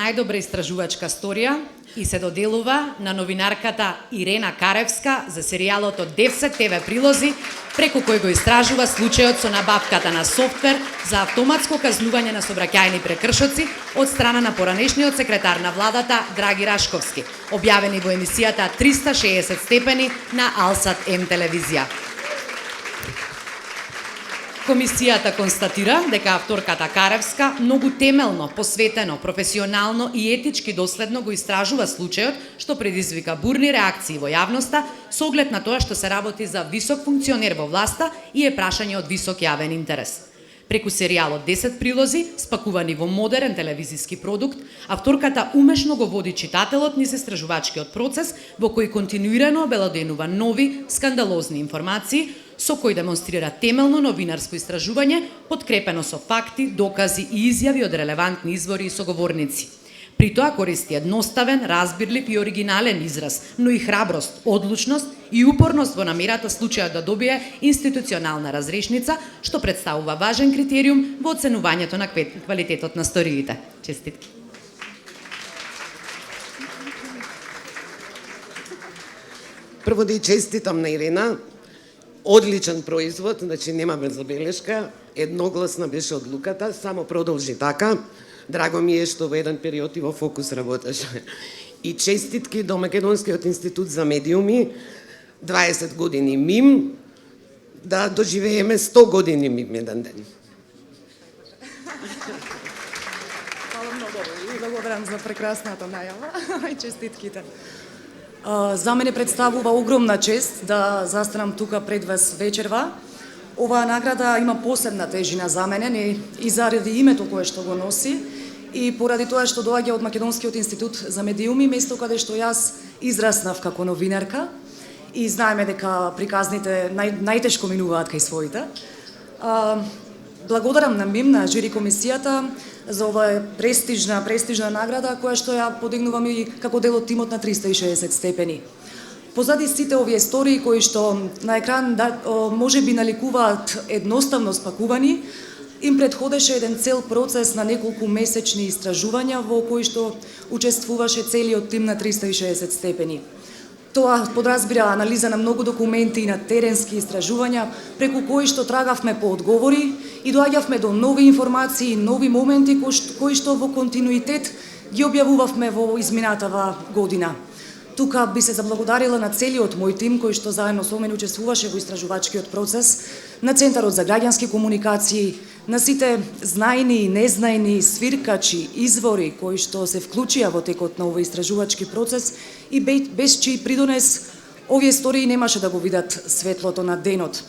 Најдобра истражувачка сторија и се доделува на новинарката Ирена Каревска за серијалот од 10 ТВ прилози, преку кој го истражува случајот со набавката на софтвер за автоматско казнување на сообраќајни прекршоци од страна на поранешниот секретар на владата Драги Рашковски, објавени во емисијата 360 степени на Алсат М телевизија. Комисијата констатира дека авторката Каревска многу темелно, посветено, професионално и етички доследно го истражува случајот, што предизвика бурни реакции во јавноста со оглед на тоа што се работи за висок функционер во власта и е прашање од висок јавен интерес. Преку серијалот 10 прилози, спакувани во модерен телевизиски продукт, авторката умешно го води читателот низ истражувачкиот процес во кој континуирано обелоденува нови, скандалозни информации, со кој демонстрира темелно новинарско истражување, подкрепено со факти, докази и изјави од релевантни извори и соговорници. При тоа користи едноставен, разбирлив и оригинален израз, но и храброст, одлучност и упорност во намерата случајот да добие институционална разрешница, што представува важен критериум во оценувањето на квалитетот на сториите. Честитки. Прво да честитам на Ирена. Одличен производ, значи немаме забелешка, едногласна беше одлуката, само продолжи така. Драго ми е што во еден период и во Фокус работеше. И честитки до Македонскиот институт за медиуми, 20 години МИМ, да доживееме 100 години МИМ еден ден. Фала многу и благодарам за прекрасната најава и честитките. За мене представува огромна чест да застанам тука пред вас вечерва. Оваа награда има посебна тежина за мене и заради името кое што го носи и поради тоа што доаѓа од Македонскиот институт за медиуми, место каде што јас израснав како новинарка и знаеме дека приказните најтешко минуваат кај своите. Благодарам на МИМ, на жури комисијата за оваа престижна награда која што ја подигнувам и како дел од тимот на 360 степени. Позади сите овие истории кои што на екран можеби наликуваат едноставно спакувани, им предходеше еден цел процес на неколку месечни истражувања во кои што учествуваше целиот тим на 360 степени. Тоа подразбира анализа на многу документи и на теренски истражувања, преку кои што трагавме по одговори и доаѓавме до нови информации, нови моменти кои што во континуитет ги објавувавме во изминатава година. Тука би се заблагодарила на целиот мој тим кој што заедно со мене учествуваше во истражувачкиот процес, на Центарот за граѓански комуникации, на сите знајни и незнајни свиркачи, извори кои што се вклучија во текот на овој истражувачки процес и без чиј придонес овие истории немаше да го видат светлото на денот.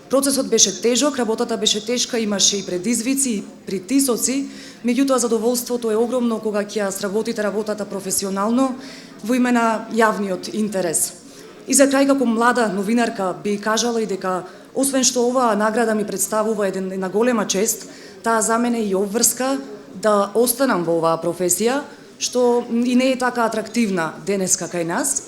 Процесот беше тежок, работата беше тешка, имаше и предизвици и притисоци, меѓутоа задоволството е огромно кога ќе сработите работата професионално во име на јавниот интерес. И за крај, како млада новинарка, би кажала и дека освен што оваа награда ми представува една голема чест, таа за мене и обврска да останам во оваа професија, што и не е така атрактивна денеска кај нас.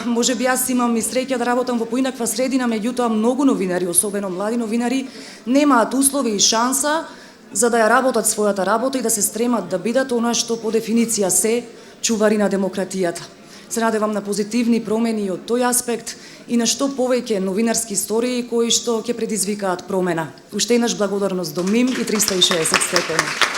Може би јас имам и среќа да работам во поинаква средина, меѓутоа многу новинари, особено млади новинари, немаат услови и шанса за да ја работат својата работа и да се стремат да бидат она што по дефиниција се чувари на демократијата. Се надевам на позитивни промени од тој аспект и на што повеќе новинарски истории кои што ќе предизвикаат промена. Уште еднаш благодарност до МИМ и 360 степени.